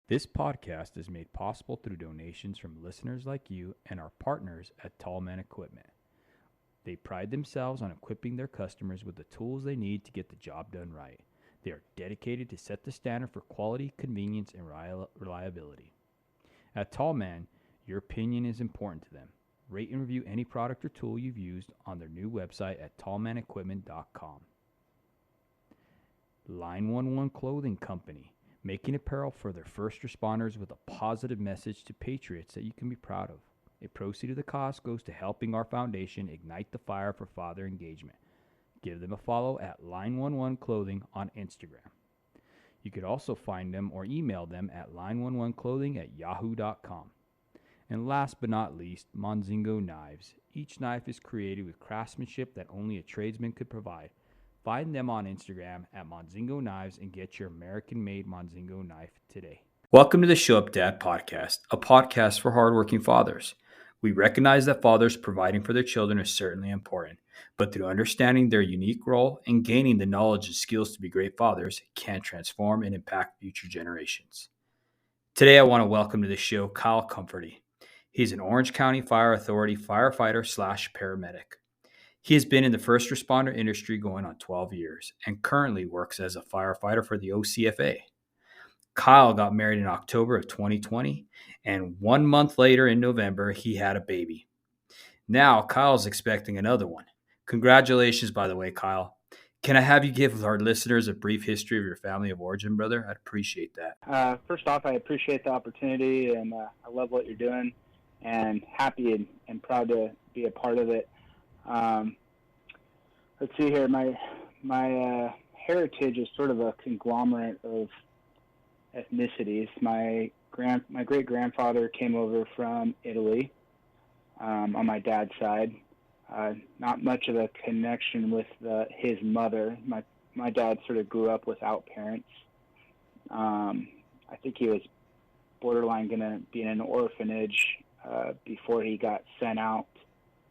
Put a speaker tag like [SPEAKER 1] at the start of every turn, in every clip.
[SPEAKER 1] This podcast is made possible through donations from listeners like you and our partners at Tallman Equipment. They pride themselves on equipping their customers with the tools they need to get the job done right. They are dedicated to set the standard for quality, convenience, and reliability. At Tallman, your opinion is important to them. Rate and review any product or tool you've used on their new website at tallmanequipment.com. Line 11 Clothing Company, making apparel for their first responders with a positive message to patriots that you can be proud of. A proceed of the cost goes to helping our foundation ignite the fire for father engagement. Give them a follow at Line 11 Clothing on Instagram. You could also find them or email them at line11clothing@yahoo.com. And last but not least, Monzingo Knives. Each knife is created with craftsmanship that only a tradesman could provide. Find them on Instagram at Monzingo Knives and get your American-made Monzingo knife today. Welcome to the Show Up Dad podcast, a podcast for hardworking fathers. We recognize that fathers providing for their children is certainly important, but through understanding their unique role and gaining the knowledge and skills to be great fathers can transform and impact future generations. Today, I want to welcome to the show Kyle Conforti. He's an Orange County Fire Authority firefighter/paramedic. He has been in the first responder industry going on 12 years and currently works as a firefighter for the OCFA. Kyle got married in October of 2020, and 1 month later in November, he had a baby. Now, Kyle's expecting another one. Congratulations, by the way, Kyle. Can I have you give our listeners a brief history of your family of origin, brother? I'd appreciate that.
[SPEAKER 2] First off, I appreciate the opportunity, and I love what you're doing, and happy and proud to be a part of it. Let's see here. My heritage is sort of a conglomerate of ethnicities. My great grandfather came over from Italy on my dad's side. Not much of a connection with his mother. My dad sort of grew up without parents. I think he was borderline going to be in an orphanage before he got sent out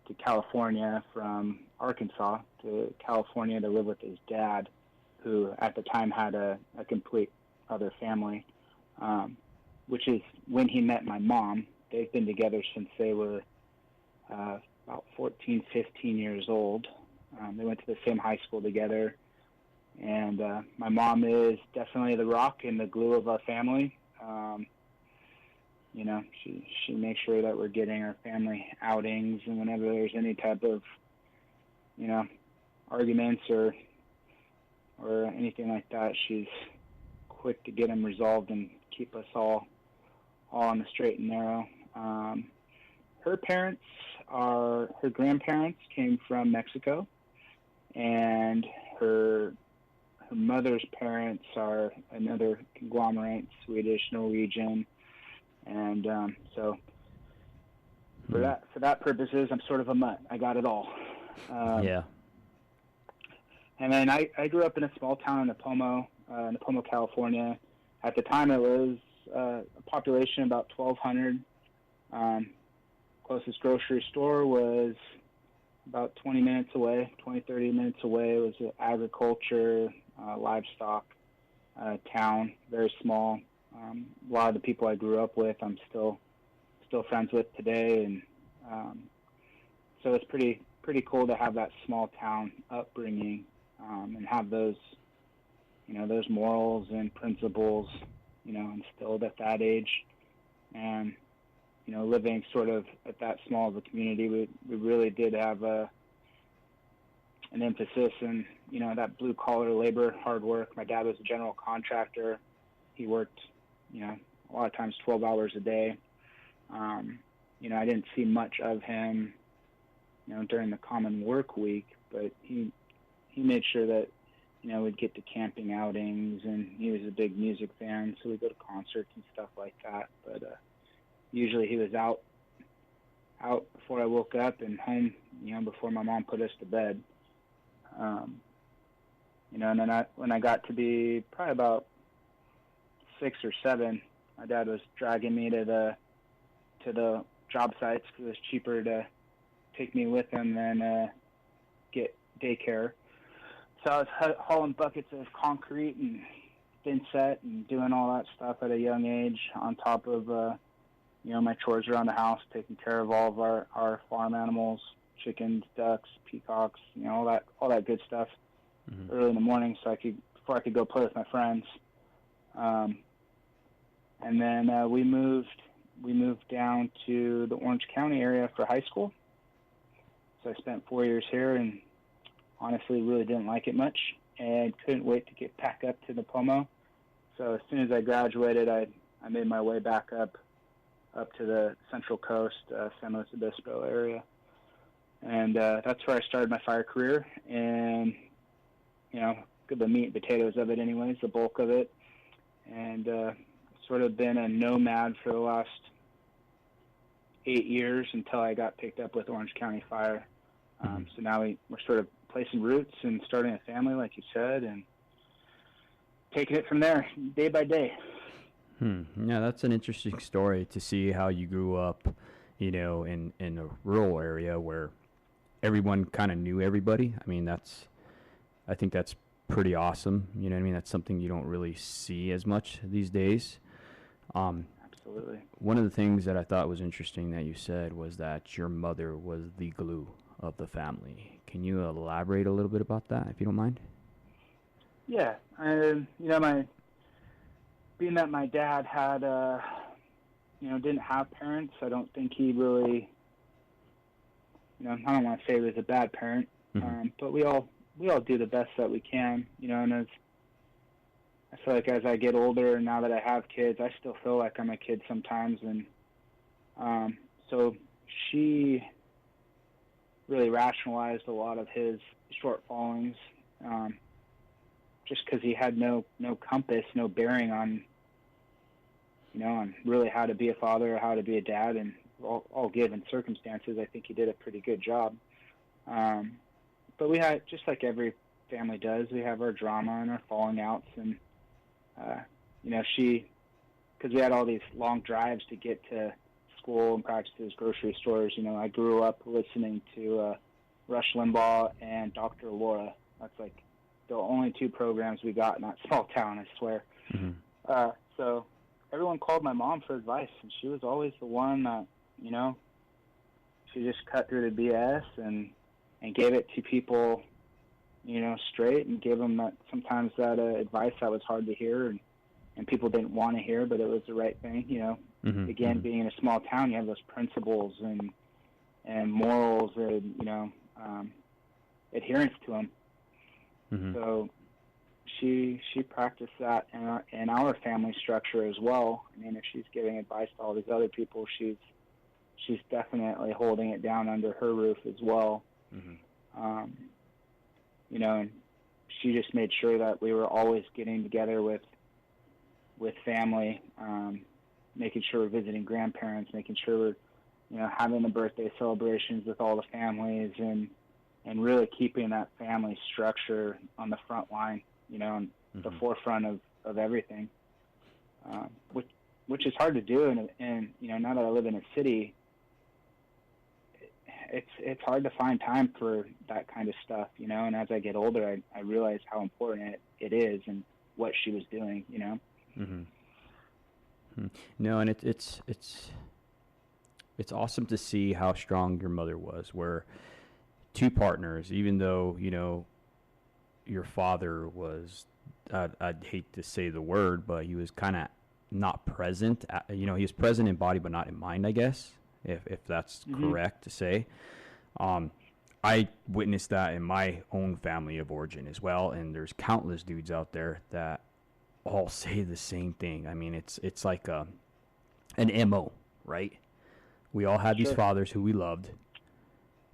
[SPEAKER 2] to California from Arkansas to California to live with his dad, who at the time had a complete other family, which is when he met my mom. They've been together since they were about 14, 15 years old. They went to the same high school together. And my mom is definitely the rock and the glue of our family. She makes sure that we're getting our family outings, and whenever there's any type of, arguments or anything like that, she's quick to get them resolved and keep us all on the straight and narrow. Her grandparents came from Mexico, and her mother's parents are another conglomerate, Swedish, Norwegian, and so for that purposes, I'm sort of a mutt. I got it all.
[SPEAKER 1] Yeah.
[SPEAKER 2] And then I grew up in a small town in Napomo, California. At the time, it was a population about 1,200. Closest grocery store was about 30 minutes away. It was an agriculture, livestock town, very small. A lot of the people I grew up with, I'm still friends with today, and so it's pretty cool to have that small town upbringing and have those morals and principles, instilled at that age, and living sort of at that small of a community, we really did have an emphasis in that blue collar labor, hard work. My dad was a general contractor. He worked a lot of times 12 hours a day. I didn't see much of him during the common work week, but he made sure that we'd get to camping outings, and he was a big music fan, so we'd go to concerts and stuff like that. But usually he was out before I woke up and home before my mom put us to bed. And then when I got to be probably about 6 or 7, my dad was dragging me to the job sites because it was cheaper to take me with him than get daycare. So I was hauling buckets of concrete and been set and doing all that stuff at a young age on top of, my chores around the house, taking care of all of our farm animals, chickens, ducks, peacocks, all that good stuff early in the morning before I could go play with my friends. And then we moved down to the Orange County area for high school. So I spent 4 years here and honestly really didn't like it much and couldn't wait to get back up to Napomo. So as soon as I graduated, I made my way back up to the Central Coast, San Luis Obispo area. And that's where I started my fire career. And, the meat and potatoes of it anyways, the bulk of it. And sort of been a nomad for the last 8 years until I got picked up with Orange County Fire. So now we're sort of placing roots and starting a family, like you said, and taking it from there day by day.
[SPEAKER 1] Yeah, that's an interesting story to see how you grew up, in a rural area where everyone kind of knew everybody. I think that's pretty awesome. You know what I mean? That's something you don't really see as much these days.
[SPEAKER 2] Absolutely.
[SPEAKER 1] One of the things that I thought was interesting that you said was that your mother was the glue of the family. Can you elaborate a little bit about that, if you don't mind?
[SPEAKER 2] Yeah. Being that my dad had, didn't have parents, I don't think he really, I don't want to say he was a bad parent, but we all do the best that we can, and I feel like as I get older and now that I have kids, I still feel like I'm a kid sometimes. And so she really rationalized a lot of his shortfallings just because he had no compass, no bearing on, on really how to be a father or how to be a dad. And all given circumstances, I think he did a pretty good job. But we had, just like every family does, we have our drama and our falling outs. And because we had all these long drives to get to school and practices, grocery stores, I grew up listening to Rush Limbaugh and Dr. Laura. That's like the only two programs we got in that small town, I swear. So everyone called my mom for advice, and she was always the one that, she just cut through the BS and gave it to people, straight, and gave them sometimes that advice that was hard to hear and people didn't want to hear, but it was the right thing, Again, being in a small town, you have those principles and morals and, adherence to them. So she practiced that in our family structure as well. If she's giving advice to all these other people, she's definitely holding it down under her roof as well. And she just made sure that we were always getting together with family, making sure we're visiting grandparents, making sure we're, having the birthday celebrations with all the families and really keeping that family structure on the front line, on the forefront of everything, which is hard to do. And now that I live in a city, it's hard to find time for that kind of stuff, and as I get older, I realize how important it is and what she was doing,
[SPEAKER 1] No, and it's awesome to see how strong your mother was, where two partners, even though, your father was, I'd hate to say the word, but he was kind of not present, he was present in body, but not in mind, I guess, if that's correct to say. I witnessed that in my own family of origin as well, and there's countless dudes out there that all say the same thing. It's like an MO, right? We all had these fathers who we loved,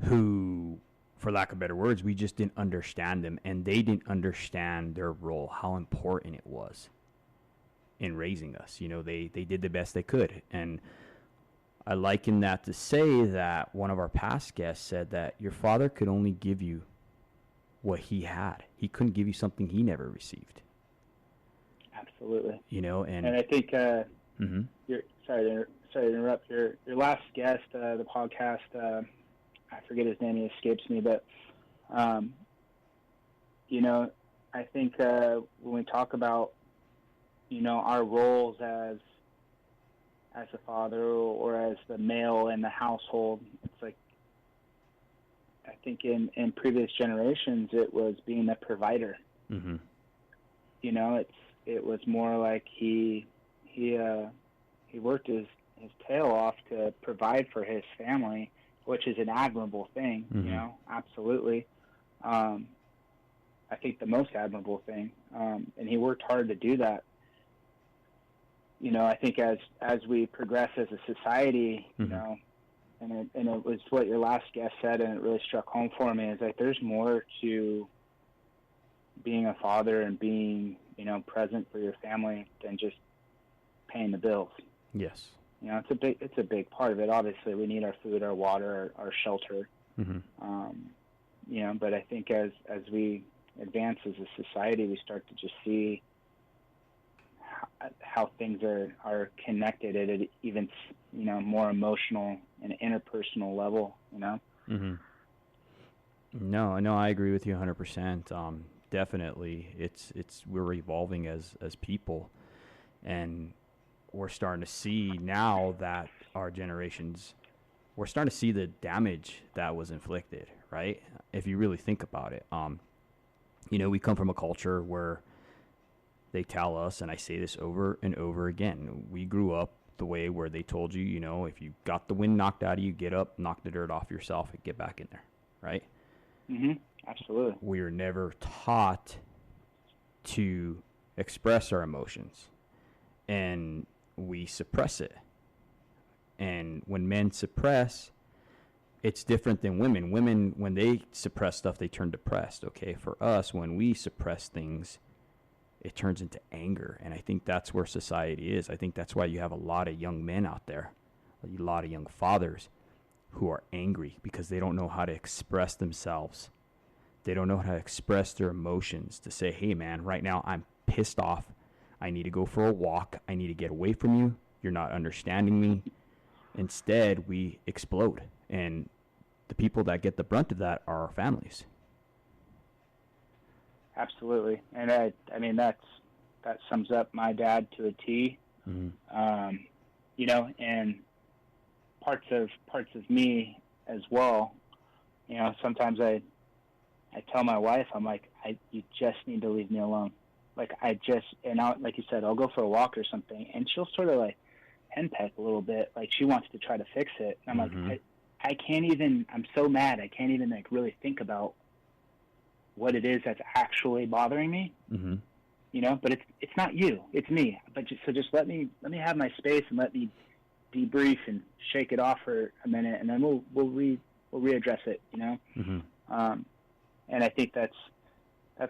[SPEAKER 1] who, for lack of better words, we just didn't understand them, and they didn't understand their role, how important it was in raising us. They did the best they could, and I liken that to say that one of our past guests said that your father could only give you what he had. He couldn't give you something he never received.
[SPEAKER 2] Absolutely.
[SPEAKER 1] And
[SPEAKER 2] I think sorry to interrupt. Your last guest, the podcast, I forget his name, he escapes me, but I think when we talk about our roles as a father or as the male in the household. It's like, I think in previous generations, it was being a provider.
[SPEAKER 1] Mm-hmm.
[SPEAKER 2] It was more like he worked his tail off to provide for his family, which is an admirable thing,
[SPEAKER 1] Mm-hmm.
[SPEAKER 2] Absolutely. I think the most admirable thing. And he worked hard to do that. I think as we progress as a society,
[SPEAKER 1] Mm-hmm.
[SPEAKER 2] and it was what your last guest said, and it really struck home for me, is that there's more to being a father and being, present for your family than just paying the bills.
[SPEAKER 1] Yes.
[SPEAKER 2] It's a big part of it. Obviously, we need our food, our water, our shelter.
[SPEAKER 1] Mm-hmm.
[SPEAKER 2] But I think as we advance as a society, we start to just see how things are connected at an even, more emotional and interpersonal level,
[SPEAKER 1] Mm-hmm. No, I agree with you 100%. Definitely, we're evolving as people, and we're starting to see now that we're starting to see the damage that was inflicted, right? If you really think about it, we come from a culture where they tell us, and I say this over and over again, we grew up the way where they told you, if you got the wind knocked out of you, get up, knock the dirt off yourself, and get back in there, right?
[SPEAKER 2] Mm-hmm. Absolutely.
[SPEAKER 1] We were never taught to express our emotions, and we suppress it. And when men suppress, it's different than women. Women, when they suppress stuff, they turn depressed. Okay, for us, when we suppress things, it turns into anger. And I think that's where society is. I think that's why you have a lot of young men out there, a lot of young fathers who are angry because they don't know how to express themselves. They don't know how to express their emotions, to say, hey, man, right now I'm pissed off. I need to go for a walk. I need to get away from you. You're not understanding me. Instead, we explode. And the people that get the brunt of that are our families.
[SPEAKER 2] Absolutely. And I mean, that sums up my dad to a T.
[SPEAKER 1] Mm-hmm.
[SPEAKER 2] And parts of me as well. Sometimes I tell my wife, I'm like, you just need to leave me alone. Like, like you said, I'll go for a walk or something, and she'll sort of like henpeck a little bit, like she wants to try to fix it. And I'm
[SPEAKER 1] Mm-hmm.
[SPEAKER 2] like, I can't even, I'm so mad, I can't even like really think about what it is that's actually bothering me.
[SPEAKER 1] Mm-hmm.
[SPEAKER 2] But it's not you, it's me. But just let me have my space and let me debrief and shake it off for a minute, and then we'll readdress it.
[SPEAKER 1] Mm-hmm.
[SPEAKER 2] And I think that's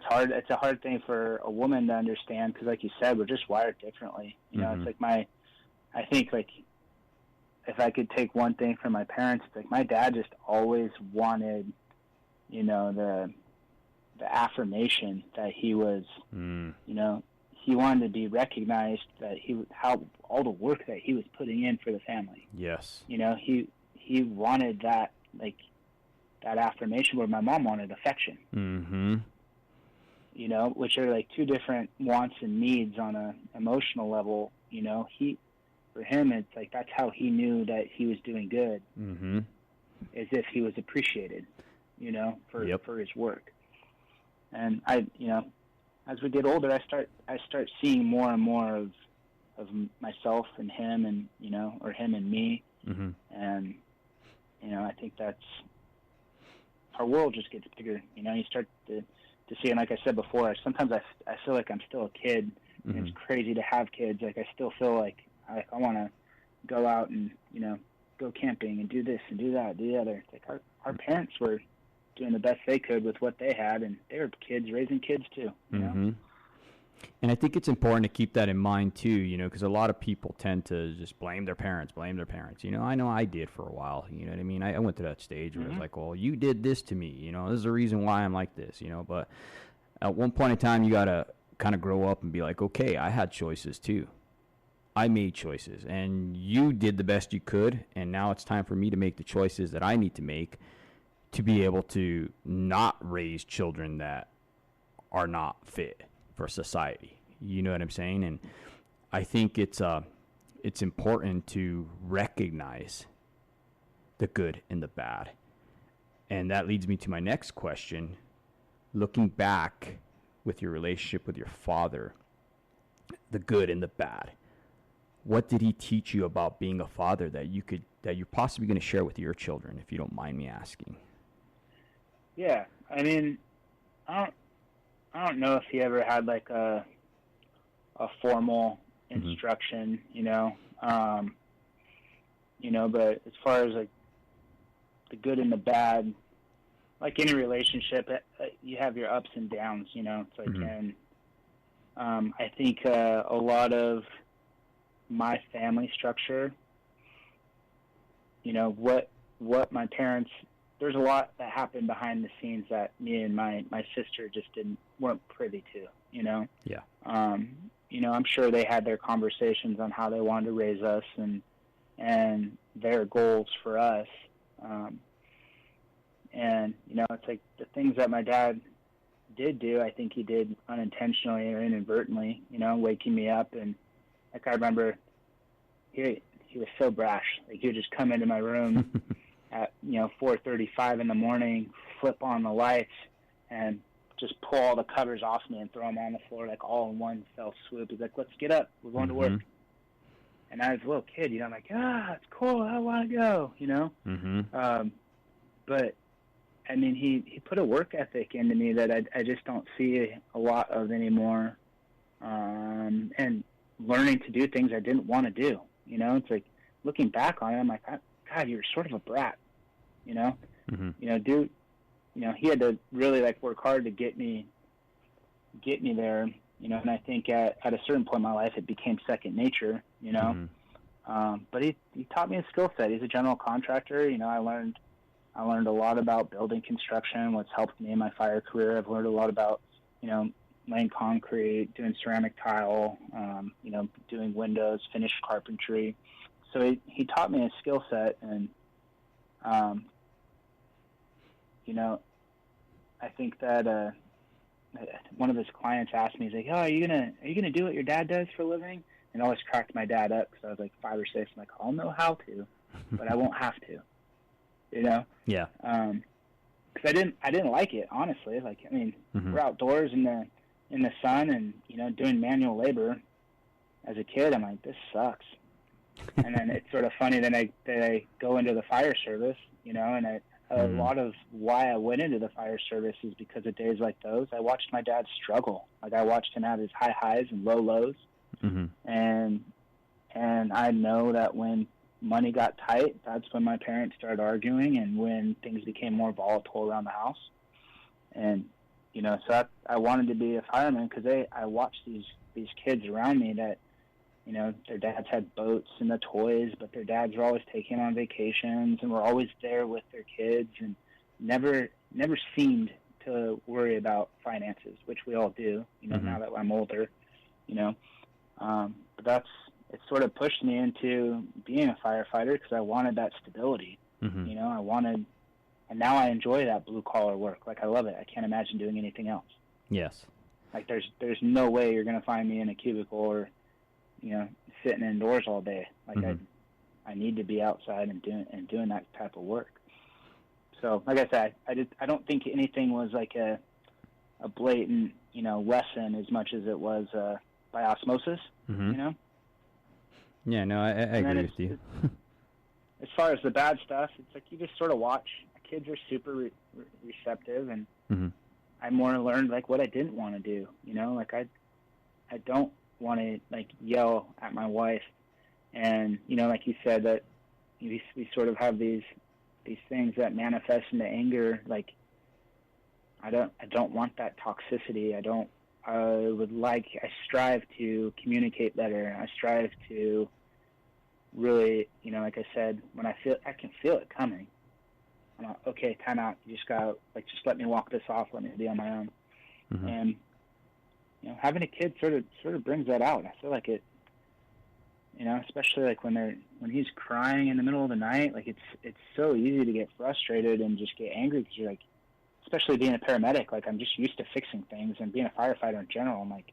[SPEAKER 2] hard. It's a hard thing for a woman to understand because, like you said, we're just wired differently.
[SPEAKER 1] Mm-hmm.
[SPEAKER 2] It's like I think like if I could take one thing from my parents, it's like my dad just always wanted, the affirmation that he was, he wanted to be recognized, that how all the work that he was putting in for the family.
[SPEAKER 1] Yes.
[SPEAKER 2] He wanted that, like, that affirmation, where my mom wanted affection.
[SPEAKER 1] Mm-hmm.
[SPEAKER 2] Which are like two different wants and needs on a emotional level. For him, it's like that's how he knew that he was doing good,
[SPEAKER 1] Mm-hmm.
[SPEAKER 2] as if he was appreciated, for his work. And as we get older, I start seeing more and more of myself and him, and or him and me.
[SPEAKER 1] Mm-hmm.
[SPEAKER 2] And I think that's, our world just gets bigger. You start to see, and like I said before, sometimes I feel like I'm still a kid.
[SPEAKER 1] Mm-hmm.
[SPEAKER 2] And it's crazy to have kids. Like, I still feel like I want to go out and go camping and do this and do that, do the other. It's like our parents were doing the best they could with what they had, and they were kids raising kids too.
[SPEAKER 1] Mm-hmm. And I think it's important to keep that in mind too, because a lot of people tend to just blame their parents. I know I did for a while. You know what I mean? I went to that stage where it's like, well, you did this to me. This is the reason why I'm like this. But at one point in time, you gotta kind of grow up and be like, okay, I had choices too. I made choices, and you did the best you could, and now it's time for me to make the choices that I need to make to be able to not raise children that are not fit for society. You know what I'm saying? And I think it's important to recognize the good and the bad. And that leads me to my next question. Looking back with your relationship with your father, the good and the bad, what did he teach you about being a father that you're possibly going to share with your children, if you don't mind me asking?
[SPEAKER 2] Yeah, I mean, I don't know if he ever had like a formal instruction, but as far as like the good and the bad, like any relationship, you have your ups and downs, it's like, and I think a lot of my family structure, what my parents, there's a lot that happened behind the scenes that me and my sister just weren't privy to,
[SPEAKER 1] Yeah.
[SPEAKER 2] I'm sure they had their conversations on how they wanted to raise us and their goals for us. And, it's like the things that my dad did do, I think he did unintentionally or inadvertently, waking me up. And like, I remember he was so brash. Like, he would just come into my room at, 4:35 in the morning, flip on the lights, and just pull all the covers off me and throw them on the floor, like all in one fell swoop. He's like, let's get up. We're going to work. And I was a little kid, I'm like, it's cool. I want to go, but I mean, he put a work ethic into me that I just don't see a lot of anymore. And learning to do things I didn't want to do, it's like looking back on it, I'm like, God, you're sort of a brat, he had to really like work hard to get me there, and I think at a certain point in my life, it became second nature, but he taught me a skill set. He's a general contractor. I learned a lot about building construction, what's helped me in my fire career. I've learned a lot about, laying concrete, doing ceramic tile, doing windows, finished carpentry. So he taught me a skill set, and, I think that one of his clients asked me, he's like, are you gonna do what your dad does for a living? And I always cracked my dad up because I was like 5 or 6. I'm like, I'll know how to, but I won't have to. Yeah. Because I didn't like it, honestly. Like, I mean, we're outdoors in the sun and doing manual labor. As a kid, I'm like, this sucks. And then it's sort of funny. Then I go into the fire service, and a lot of why I went into the fire service is because of days like those. I watched my dad struggle. Like, I watched him have his high highs and low lows, and I know that when money got tight, that's when my parents started arguing and when things became more volatile around the house. And, so I wanted to be a fireman because I watched these kids around me that, their dads had boats and the toys, but their dads were always taking on vacations and were always there with their kids and never seemed to worry about finances, which we all do, now that I'm older, but it sort of pushed me into being a firefighter because I wanted that stability. I wanted, and now I enjoy that blue collar work. Like, I love it. I can't imagine doing anything else. Yes. Like, there's no way you're going to find me in a cubicle or, sitting indoors all day. Like, I need to be outside and doing that type of work. So, like I said, I don't think anything was like a blatant, lesson as much as it was by osmosis, Yeah, no, I agree with you. As far as the bad stuff, it's like you just sort of watch. Kids are super receptive, and I more learned like what I didn't want to do. Like I don't want to like yell at my wife, and like you said that we sort of have these things that manifest into anger. Like I don't want that toxicity. I strive to communicate better. I strive to really, like I said, when I can feel it coming. I'm like, okay, time out. You just gotta, just let me walk this off. Let me be on my own. And, having a kid sort of brings that out. I feel like it, especially like when he's crying in the middle of the night, like it's so easy to get frustrated and just get angry because you're like, especially being a paramedic, like I'm just used to fixing things, and being a firefighter in general, I'm like,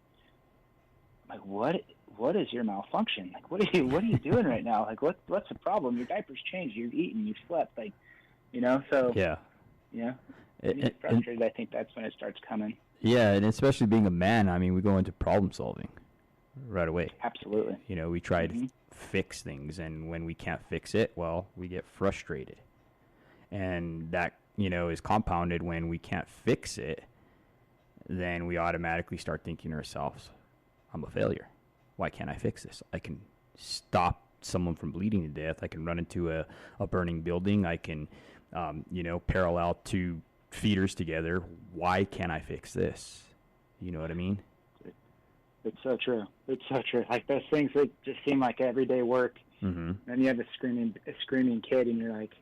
[SPEAKER 2] what what is your malfunction? Like, what are you doing right now? Like, what's the problem? Your diaper's changed. You've eaten. You've slept. Like, so.
[SPEAKER 1] Yeah.
[SPEAKER 2] Yeah. When you get frustrated, I think that's when it starts coming.
[SPEAKER 1] Yeah, and especially being a man, I mean, we go into problem solving right away.
[SPEAKER 2] Absolutely.
[SPEAKER 1] We try to fix things, and when we can't fix it, well, we get frustrated. And that, is compounded when we can't fix it, then we automatically start thinking to ourselves, I'm a failure. Why can't I fix this? I can stop someone from bleeding to death. I can run into a burning building. I can, parallel two feeders together. Why can't I fix this? You know what I mean?
[SPEAKER 2] It's so true. It's so true. Like those things that just seem like everyday work.
[SPEAKER 1] Mm-hmm.
[SPEAKER 2] Then you have a screaming kid, and you're like,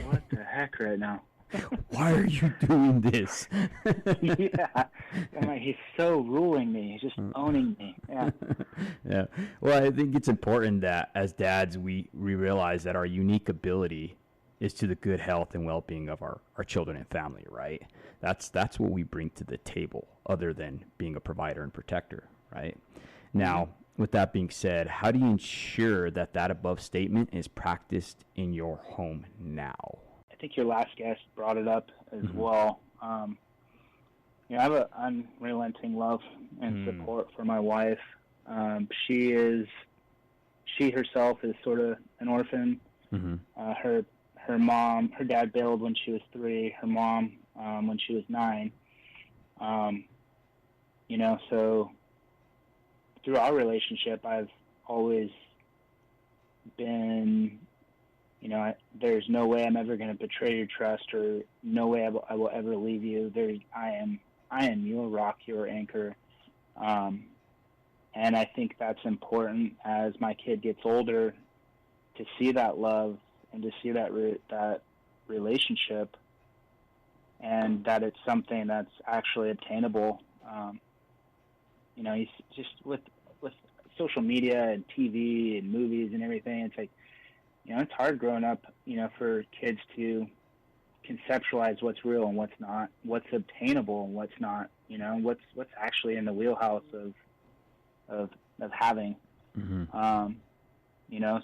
[SPEAKER 2] what the heck right now?
[SPEAKER 1] Why are you doing this?
[SPEAKER 2] Yeah. I'm like, he's so ruling me. He's just owning me. Yeah.
[SPEAKER 1] Yeah. Well, I think it's important that as dads, we realize that our unique ability is to the good health and well-being of our children and family, right? That's what we bring to the table, other than being a provider and protector, right? Now, with that being said, how do you ensure that above statement is practiced in your home now?
[SPEAKER 2] I think your last guest brought it up as well. I have an unrelenting love and support for my wife. She herself is sort of an orphan. Her mom, her dad bailed when she was 3. Her mom when she was 9. So through our relationship, I've always been, there's no way I'm ever going to betray your trust, or no way I will ever leave you. I am your rock, your anchor. And I think that's important as my kid gets older, to see that love and to see that relationship, and that it's something that's actually obtainable. He's just with social media and TV and movies and everything. It's like, it's hard growing up, for kids to conceptualize what's real and what's not, what's obtainable and what's not, what's actually in the wheelhouse of having.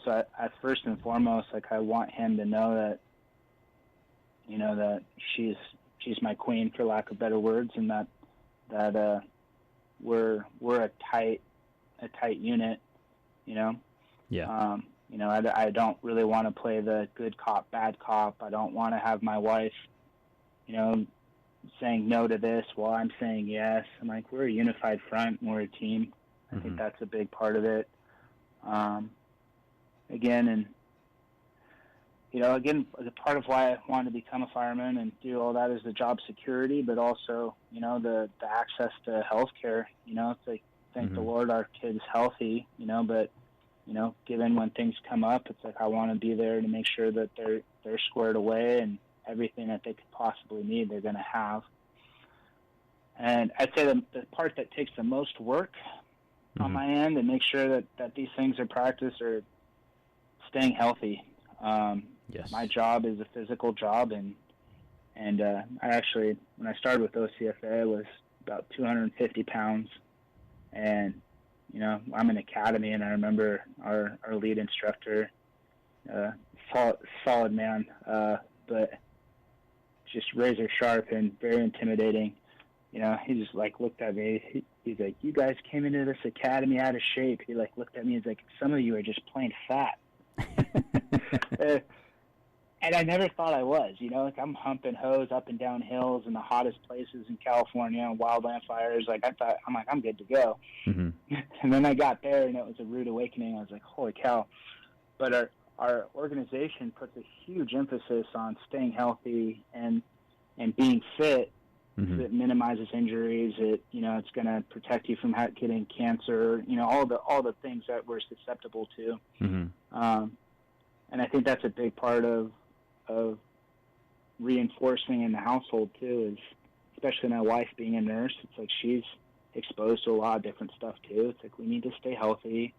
[SPEAKER 2] So I first and foremost, like, I want him to know that, that she's my queen, for lack of better words, and that we're a tight unit,
[SPEAKER 1] Yeah.
[SPEAKER 2] I don't really want to play the good cop, bad cop. I don't want to have my wife, saying no to this while I'm saying yes. I'm like, we're a unified front and we're a team. I think that's a big part of it. Again, the part of why I wanted to become a fireman and do all that is the job security, but also, the access to health care. It's like, thank the Lord our kid's healthy, but, given when things come up, it's like I want to be there to make sure that they're squared away and everything that they could possibly need they're going to have. And I'd say the part that takes the most work on my end and make sure that these things are practiced are staying healthy.
[SPEAKER 1] Yes.
[SPEAKER 2] My job is a physical job, and I actually, when I started with OCFA, I was about 250 pounds, and I'm an academy, and I remember our lead instructor, solid man, but just razor sharp and very intimidating. He just looked at me. He's like, "You guys came into this academy out of shape." He looked at me. He's like, "Some of you are just plain fat." And I never thought I was, I'm humping hose up and down hills in the hottest places in California, wildland fires. I'm good to go. And then I got there, and it was a rude awakening. I was like, holy cow. But our organization puts a huge emphasis on staying healthy and being fit. It minimizes injuries. It's going to protect you from getting cancer, all the things that we're susceptible to. And I think that's a big part of reinforcing in the household too, is especially my wife being a nurse. It's like she's exposed to a lot of different stuff too. It's like we need to stay healthy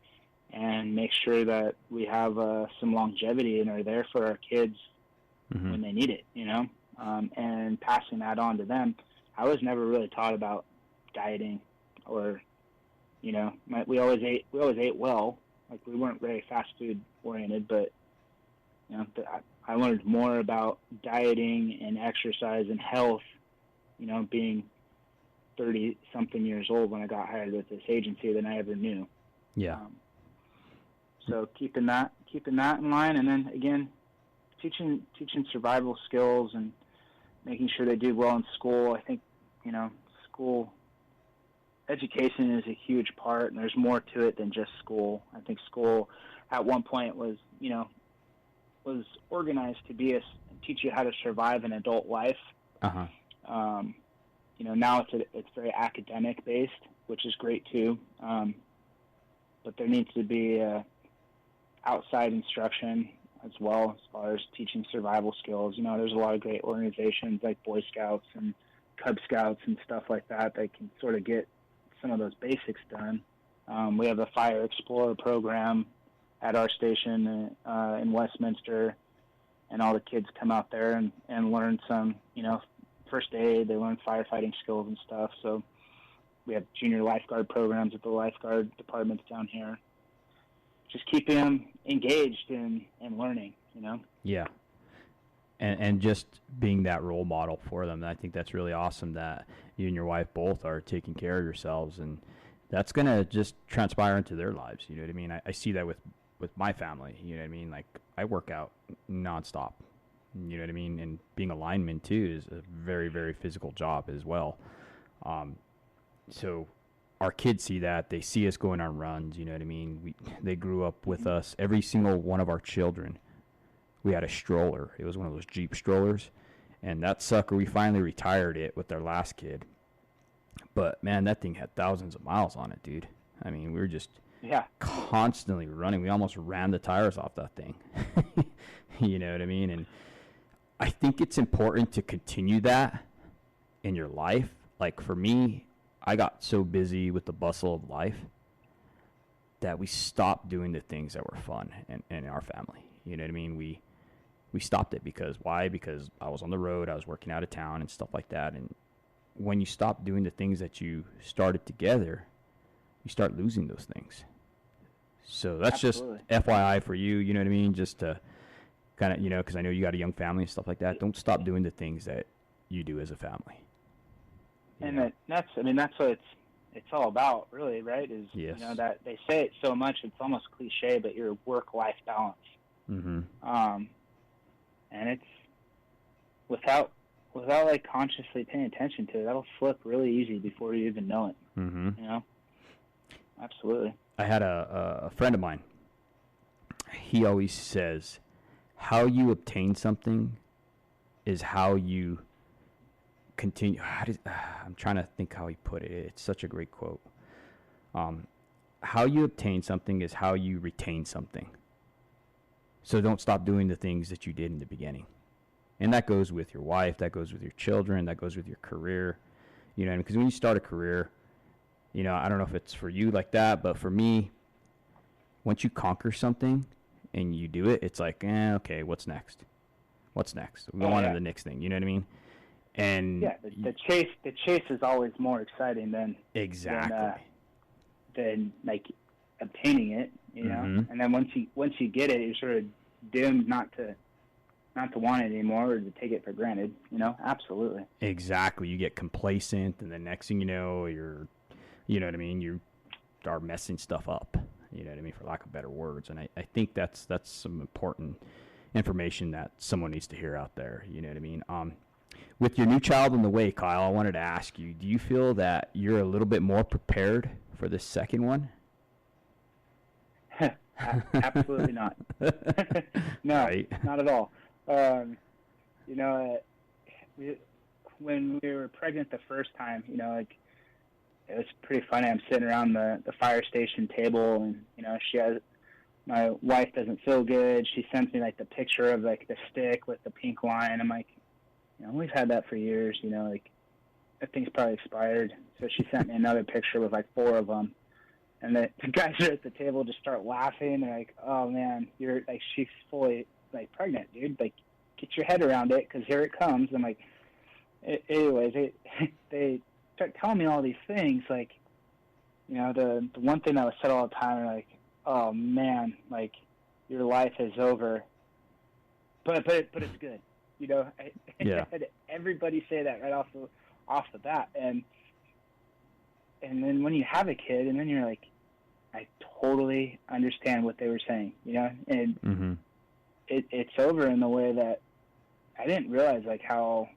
[SPEAKER 2] and make sure that we have some longevity and are there for our kids when they need it, and passing that on to them. I was never really taught about dieting or we always ate well. Like, we weren't very fast food oriented, but I learned more about dieting and exercise and health, being 30 something years old when I got hired with this agency than I ever knew.
[SPEAKER 1] Yeah.
[SPEAKER 2] So keeping that in line, and then again, teaching survival skills and making sure they do well in school. I think, school education is a huge part, and there's more to it than just school. I think school at one point was organized to teach you how to survive an adult life.
[SPEAKER 1] Uh-huh.
[SPEAKER 2] Now it's very academic based, which is great too. But there needs to be outside instruction as well, as far as teaching survival skills. There's a lot of great organizations like Boy Scouts and Cub Scouts and stuff like that can sort of get some of those basics done. We have a Fire Explorer program at our station in Westminster, and all the kids come out there and learn some, first aid. They learn firefighting skills and stuff. So we have junior lifeguard programs at the lifeguard departments down here. Just keeping them engaged and learning,
[SPEAKER 1] Yeah. And just being that role model for them. I think that's really awesome that you and your wife both are taking care of yourselves, and that's going to just transpire into their lives. You know what I mean? I see that with my family. You know what I mean? Like, I work out nonstop. You know what I mean? And being a lineman too is a very, very physical job as well. So our kids see that. They see us going on runs. You know what I mean? They grew up with us. Every single one of our children, we had a stroller. It was one of those Jeep strollers. And that sucker, we finally retired it with our last kid. But, man, that thing had thousands of miles on it, dude. I mean, we were just constantly running. We almost ran the tires off that thing. You know what I mean? And I think it's important to continue that in your life. Like, for me, I got so busy with the bustle of life that we stopped doing the things that were fun in our family. You know what I mean? We stopped it because why? Because I was on the road, I was working out of town and stuff like that. And when you stop doing the things that you started together, you start losing those things. So that's
[SPEAKER 2] Absolutely.
[SPEAKER 1] Just FYI for you, you know what I mean? Just to kind of, because I know you got a young family and stuff like that. Don't stop doing the things that you do as a family.
[SPEAKER 2] And that's what it's all about, really, right? Is
[SPEAKER 1] yes.
[SPEAKER 2] That they say it so much, it's almost cliche, but your work-life balance.
[SPEAKER 1] Mm-hmm.
[SPEAKER 2] And it's without like consciously paying attention to it, that'll slip really easy before you even know it.
[SPEAKER 1] Mm-hmm.
[SPEAKER 2] Absolutely.
[SPEAKER 1] I had a friend of mine. He always says, how you obtain something is how you continue. I'm trying to think how he put it. It's such a great quote. How you obtain something is how you retain something. So don't stop doing the things that you did in the beginning. And that goes with your wife, that goes with your children, that goes with your career. Because when you start a career, I don't know if it's for you like that, but for me, once you conquer something and you do it, it's like, okay, what's next? What's next? We go on to the next thing. You know what I mean? And
[SPEAKER 2] the chase is always more exciting than
[SPEAKER 1] exactly
[SPEAKER 2] than like obtaining it.
[SPEAKER 1] Mm-hmm.
[SPEAKER 2] And then once you get it, you're sort of doomed not to want it anymore or to take it for granted. Absolutely.
[SPEAKER 1] Exactly. You get complacent, and the next thing you know, you know what I mean, you start messing stuff up. You know what I mean, for lack of better words. And I think that's some important information that someone needs to hear out there. You know what I mean? With your new child on the way, Kyle, I wanted to ask you, do you feel that you're a little bit more prepared for the second one?
[SPEAKER 2] Absolutely not. No, right. Not at all. When we were pregnant the first time, it was pretty funny. I'm sitting around the fire station table, and my wife doesn't feel good. She sends me like the picture of like the stick with the pink line. I'm like, we've had that for years. That thing's probably expired. So she sent me another picture with like 4 of them. And the guys are at the table just start laughing. They're like, "Oh man, you're like, she's fully like pregnant, dude. Like, get your head around it, because here it comes." I'm like, anyways, they start telling me all these things, like, the one thing that was said all the time, like, oh man, like your life is over, but it's good.
[SPEAKER 1] Yeah.
[SPEAKER 2] Everybody say that right off the bat, and then when you have a kid, and then you're like, I totally understand what they were saying, and
[SPEAKER 1] Mm-hmm.
[SPEAKER 2] It's over in the way that I didn't realize, like, how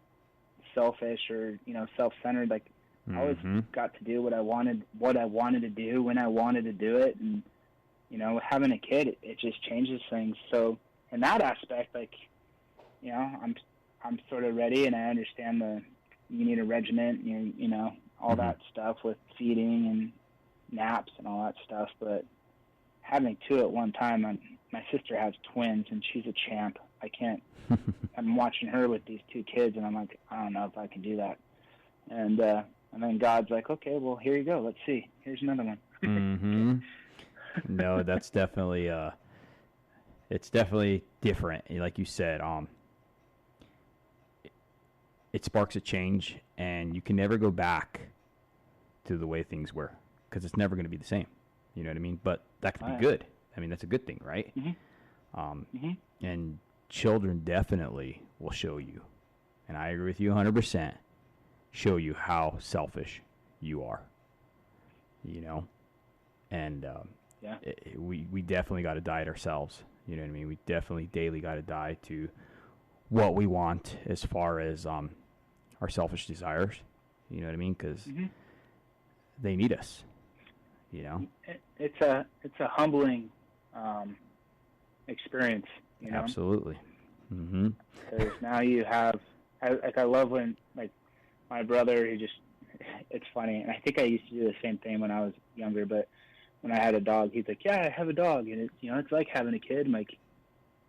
[SPEAKER 2] selfish or self-centered, like, I always got to do what I wanted to do when I wanted to do it, and having a kid, it just changes things. So in that aspect, like, I'm sort of ready, and I understand you need a regiment, all that stuff with feeding and naps and all that stuff. But having two at one time, my sister has twins, and she's a champ. I can't. I'm watching her with these two kids, and I'm like, I don't know if I can do that. And then God's like, okay, well, here you go. Let's see. Here's another one.
[SPEAKER 1] Mm-hmm. No, that's definitely it's definitely different. Like you said, it sparks a change, and you can never go back to the way things were, because it's never going to be the same. You know what I mean? But that could be good. I mean, that's a good thing, right?
[SPEAKER 2] Mm-hmm.
[SPEAKER 1] And children definitely will show you, and I agree with you 100%, show you how selfish you are, and we definitely got to diet ourselves. You know what I mean? We definitely daily got to die to what we want as far as our selfish desires. You know what I mean? Because they need us.
[SPEAKER 2] It's a humbling experience.
[SPEAKER 1] Absolutely. Mm-hmm.
[SPEAKER 2] Because now you have, I love when, like, my brother, it's funny, and I think I used to do the same thing when I was younger, but when I had a dog, he's like, yeah, I have a dog, and it's like having a kid. I'm like,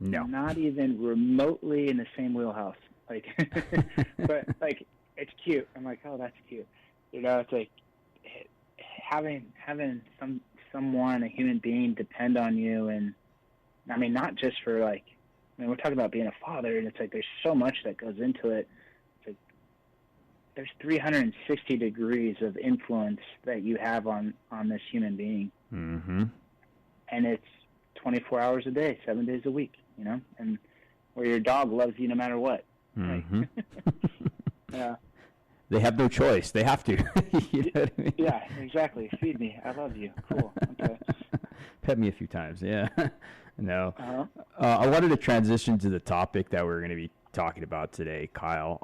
[SPEAKER 1] no,
[SPEAKER 2] not even remotely in the same wheelhouse. Like, but, like, it's cute. I'm like, oh, that's cute. It's like having someone, a human being, depend on you, and I mean, not just for, like, we're talking about being a father, and it's like there's so much that goes into it. It's like there's 360 degrees of influence that you have on this human being.
[SPEAKER 1] Mm-hmm.
[SPEAKER 2] And it's 24 hours a day, 7 days a week, and where your dog loves you no matter what.
[SPEAKER 1] Mm-hmm.
[SPEAKER 2] Yeah.
[SPEAKER 1] They have no choice. They have to. You know what I mean?
[SPEAKER 2] Yeah, exactly. Feed me. I love you. Cool. Okay.
[SPEAKER 1] Pet me a few times. Yeah. No.
[SPEAKER 2] Uh-huh.
[SPEAKER 1] I wanted to transition to the topic that we're going to be talking about today, Kyle.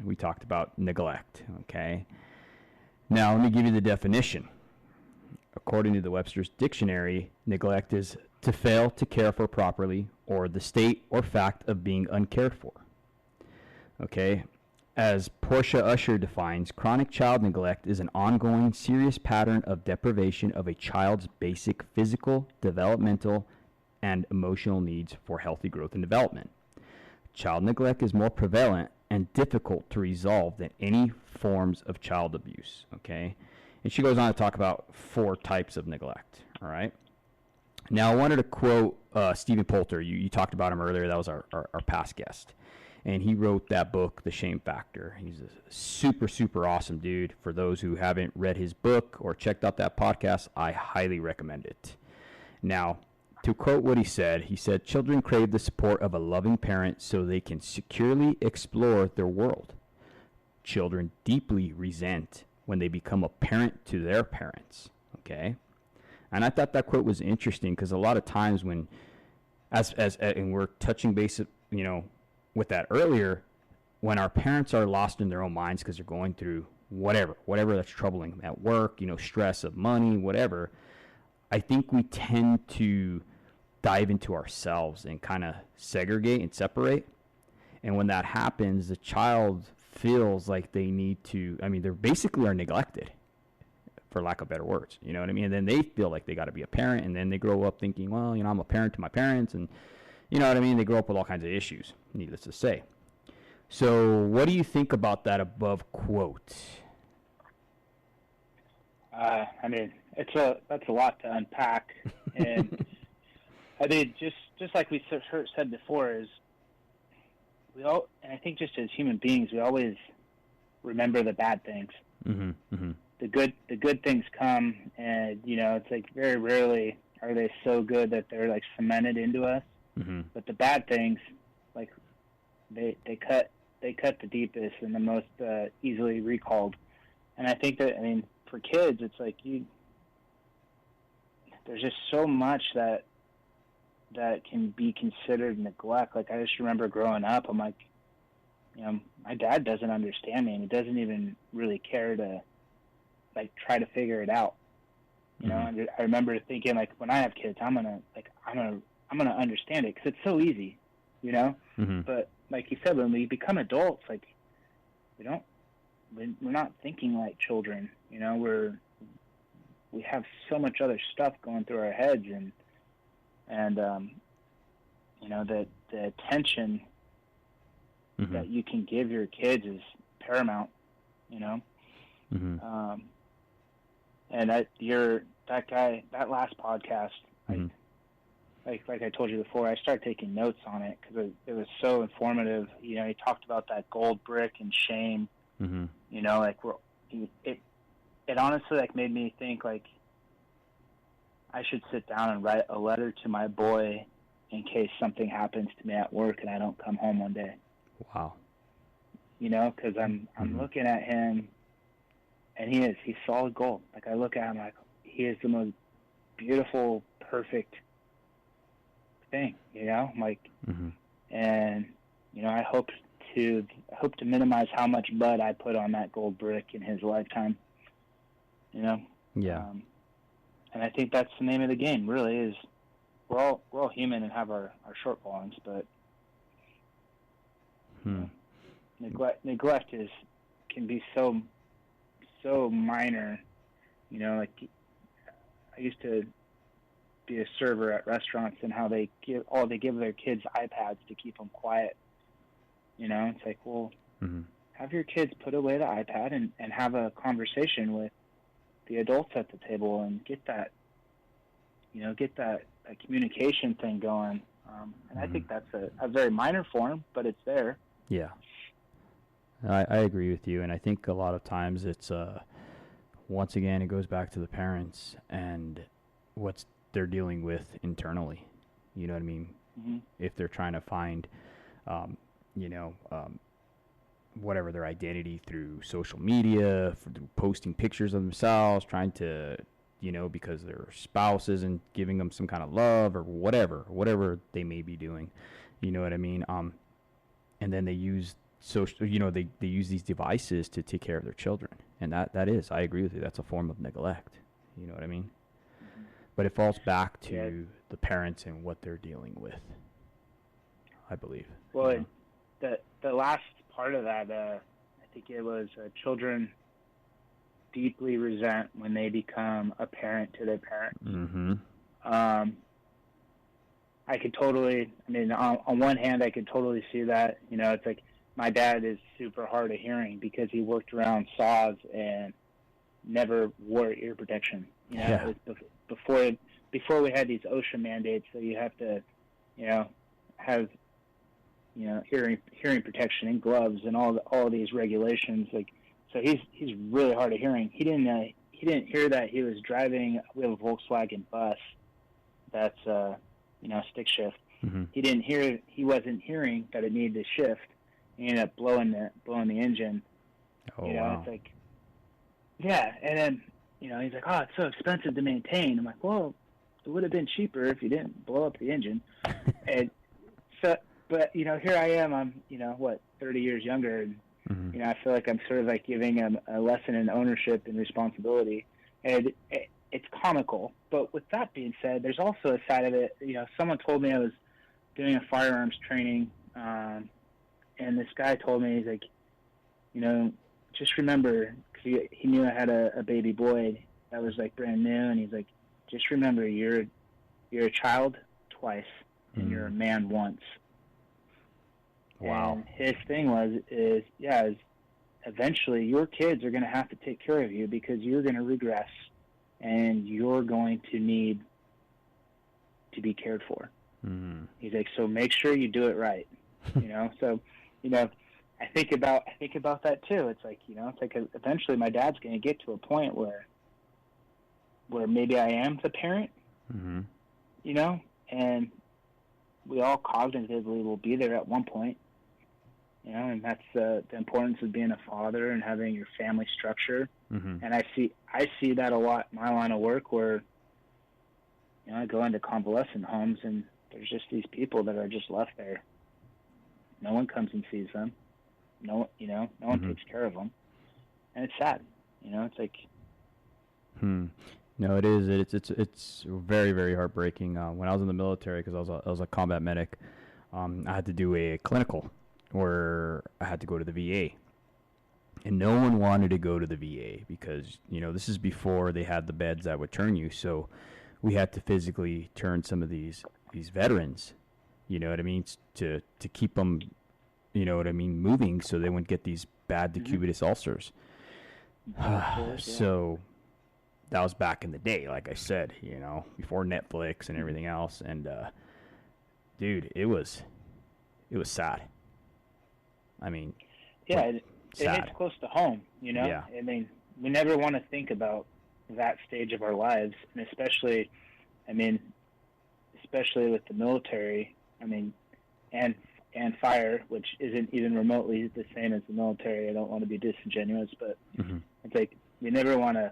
[SPEAKER 1] We talked about neglect. Okay. Now, let me give you the definition. According to the Webster's Dictionary, neglect is to fail to care for properly, or the state or fact of being uncared for. Okay. As Portia Usher defines, chronic child neglect is an ongoing, serious pattern of deprivation of a child's basic physical, developmental, and emotional needs for healthy growth and development. Child neglect is more prevalent and difficult to resolve than any forms of child abuse. Okay? And she goes on to talk about 4 types of neglect. All right? Now, I wanted to quote Stephen Poulter. You talked about him earlier. That was our past guest. And he wrote that book, The Shame Factor. He's a super, super awesome dude. For those who haven't read his book or checked out that podcast, I highly recommend it. Now, to quote what he said, children crave the support of a loving parent so they can securely explore their world. Children deeply resent when they become a parent to their parents. Okay? And I thought that quote was interesting because a lot of times when, and we're touching base, with that earlier, when our parents are lost in their own minds because they're going through whatever that's troubling them at work, stress of money, whatever, I think we tend to dive into ourselves and kind of segregate and separate. And when that happens, the child feels like they need to, they basically are neglected, for lack of better words. You know what I mean? And then they feel like they got to be a parent, and then they grow up thinking, well, I'm a parent to my parents, and you know what I mean? They grow up with all kinds of issues, needless to say. So what do you think about that above quote?
[SPEAKER 2] That's a lot to unpack. And I mean, just like we said before, is and I think just as human beings, we always remember the bad things.
[SPEAKER 1] Mm-hmm, mm-hmm.
[SPEAKER 2] the good things come, and it's like very rarely are they so good that they're like cemented into us.
[SPEAKER 1] Mm-hmm.
[SPEAKER 2] But the bad things, like they cut the deepest and the most easily recalled. And I think that, I mean, for kids, it's like there's just so much that can be considered neglect. Like, I just remember growing up, I'm like, my dad doesn't understand me, and he doesn't even really care to like try to figure it out.
[SPEAKER 1] Mm-hmm.
[SPEAKER 2] And I remember thinking, like, when I have kids, I'm gonna understand it because it's so easy,
[SPEAKER 1] Mm-hmm.
[SPEAKER 2] But like you said, when we become adults, like we're not thinking like children. We have so much other stuff going through our heads, and the attention
[SPEAKER 1] Mm-hmm.
[SPEAKER 2] that you can give your kids is paramount.
[SPEAKER 1] Mm-hmm.
[SPEAKER 2] And that last podcast,
[SPEAKER 1] Mm-hmm.
[SPEAKER 2] like I told you before, I started taking notes on it because it was so informative. He talked about that gold brick and shame.
[SPEAKER 1] Mm-hmm.
[SPEAKER 2] Like it honestly like made me think like I should sit down and write a letter to my boy in case something happens to me at work and I don't come home one day.
[SPEAKER 1] Wow.
[SPEAKER 2] Because I'm
[SPEAKER 1] Mm-hmm.
[SPEAKER 2] looking at him, and he's solid gold. Like, I look at him like he is the most beautiful, perfect thing. Like,
[SPEAKER 1] Mm-hmm.
[SPEAKER 2] and I hope to minimize how much mud I put on that gold brick in his lifetime.
[SPEAKER 1] Yeah.
[SPEAKER 2] And I think that's the name of the game. Really, is we're all human and have our shortfalls, but neglect can be so minor. Like I used to be a server at restaurants, and how they give their kids iPads to keep them quiet. It's like, well,
[SPEAKER 1] Mm-hmm.
[SPEAKER 2] have your kids put away the iPad and have a conversation with the adults at the table and get that communication thing going. And I think that's a very minor form, but it's there.
[SPEAKER 1] Yeah. I agree with you, and I think a lot of times it's once again it goes back to the parents and what they're dealing with internally. You know what I mean?
[SPEAKER 2] Mm-hmm.
[SPEAKER 1] If they're trying to find, whatever their identity through social media, through posting pictures of themselves, trying to, because their spouse isn't giving them some kind of love or whatever they may be doing. You know what I mean? And then they use social, they use these devices to take care of their children. And that is, I agree with you, that's a form of neglect. You know what I mean?
[SPEAKER 2] Mm-hmm.
[SPEAKER 1] But it falls back to the parents and what they're dealing with, I believe.
[SPEAKER 2] Well, the last part of that, I think it was children deeply resent when they become a parent to their parents.
[SPEAKER 1] Mm-hmm.
[SPEAKER 2] I could totally, on one hand, I could totally see that. It's like my dad is super hard of hearing because he worked around saws and never wore ear protection.
[SPEAKER 1] Yeah.
[SPEAKER 2] It was before we had these OSHA mandates, so you have to, have hearing protection and gloves and all these regulations. Like, so he's really hard of hearing. He didn't hear that he was driving. We have a Volkswagen bus that's stick shift.
[SPEAKER 1] Mm-hmm.
[SPEAKER 2] He wasn't hearing that it needed to shift. He ended up blowing the engine.
[SPEAKER 1] Oh, wow.
[SPEAKER 2] It's like, yeah. And then he's like, oh, it's so expensive to maintain. I'm like, well, it would have been cheaper if you didn't blow up the engine. And so, but here I am. I'm 30 years younger, and
[SPEAKER 1] Mm-hmm.
[SPEAKER 2] I feel like I'm sort of like giving him a lesson in ownership and responsibility, and it's comical. But with that being said, there's also a side of it. Someone told me I was doing a firearms training, and this guy told me, he's like, just remember, because he knew I had a baby boy that was like brand new, and he's like, just remember, you're a child twice, and you're a man once.
[SPEAKER 1] Wow.
[SPEAKER 2] And his thing is eventually your kids are going to have to take care of you because you're going to regress and you're going to need to be cared for.
[SPEAKER 1] Mm-hmm.
[SPEAKER 2] He's like, so make sure you do it right. So, I think about that too. It's like, it's like eventually my dad's going to get to a point where maybe I am the parent,
[SPEAKER 1] Mm-hmm.
[SPEAKER 2] And we all cognitively will be there at one point, and that's the importance of being a father and having your family structure.
[SPEAKER 1] Mm-hmm.
[SPEAKER 2] And I see that a lot in my line of work where, I go into convalescent homes and there's just these people that are just left there. No one comes and sees them. No one
[SPEAKER 1] Mm-hmm.
[SPEAKER 2] takes care of them. And it's sad. It's like,
[SPEAKER 1] No, it is. It's very, very heartbreaking. When I was in the military, because I was a combat medic, I had to do a clinical where I had to go to the VA, and no one wanted to go to the VA because this is before they had the beds that would turn you. So we had to physically turn some of these veterans, you know what I mean, to keep them, moving so they wouldn't get these bad decubitus ulcers. So that was back in the day, like I said, before Netflix and everything else. And dude, it was sad. I mean,
[SPEAKER 2] yeah,
[SPEAKER 1] like,
[SPEAKER 2] it
[SPEAKER 1] sad.
[SPEAKER 2] hits close to home.
[SPEAKER 1] Yeah.
[SPEAKER 2] I mean, we never want to think about that stage of our lives, and especially with the military. And fire, which isn't even remotely the same as the military. I don't want to be disingenuous, but
[SPEAKER 1] Mm-hmm.
[SPEAKER 2] it's like we never want to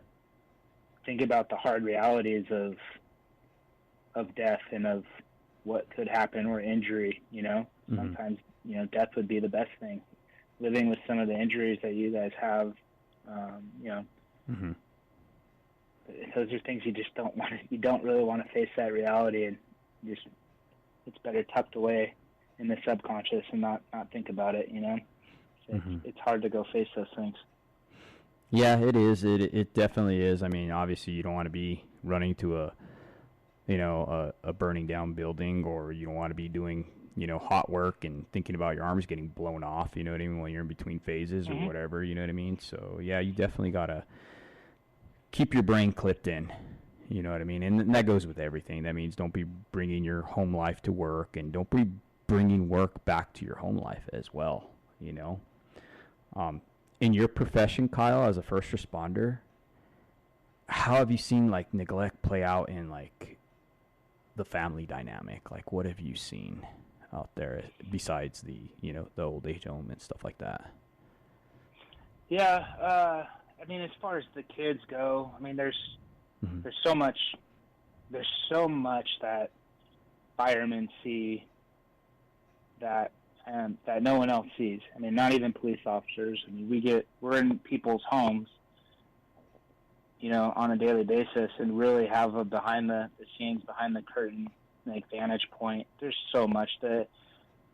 [SPEAKER 2] think about the hard realities of death and of what could happen or injury.
[SPEAKER 1] Mm-hmm.
[SPEAKER 2] Sometimes death would be the best thing. Living with some of the injuries that you guys have,
[SPEAKER 1] Mm-hmm.
[SPEAKER 2] those are things you just don't want. You don't really want to face that reality, and it's better tucked away in the subconscious and not think about it. So it's hard to go face those things.
[SPEAKER 1] Yeah, it is. It definitely is. I mean, obviously, you don't want to be running to a burning down building, or you don't want to be doing hot work and thinking about your arms getting blown off. You know what I mean? When you're in between phases or whatever. You know what I mean? So yeah, you definitely gotta keep your brain clipped in. You know what I mean? And that goes with everything. That means don't be bringing your home life to work, and don't be bringing work back to your home life as well. In your profession, Kyle, as a first responder, how have you seen like neglect play out in like the family dynamic? Like, what have you seen out there besides the the old age home and stuff like that?
[SPEAKER 2] Yeah, as far as the kids go, there's so much that firemen see that no one else sees. Not even police officers. We're in people's homes, on a daily basis, and really have a behind the scenes, behind the curtain, like vantage point. There's so much that,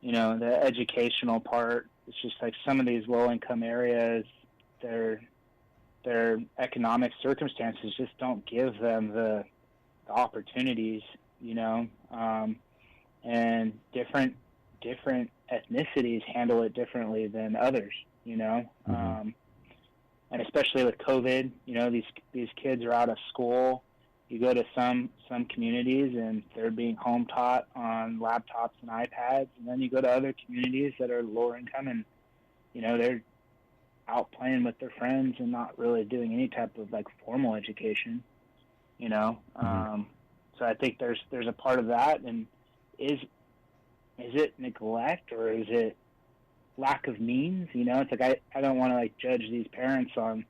[SPEAKER 2] the educational part. It's just like some of these low income areas, their economic circumstances just don't give them the opportunities, and different ethnicities handle it differently than others, and especially with COVID, these kids are out of school. You go to some communities and they're being home taught on laptops and iPads, and then you go to other communities that are lower income and, they're out playing with their friends and not really doing any type of like formal education, So I think there's a part of that, and is it neglect or is it lack of means? It's like I don't want to like judge these parents on,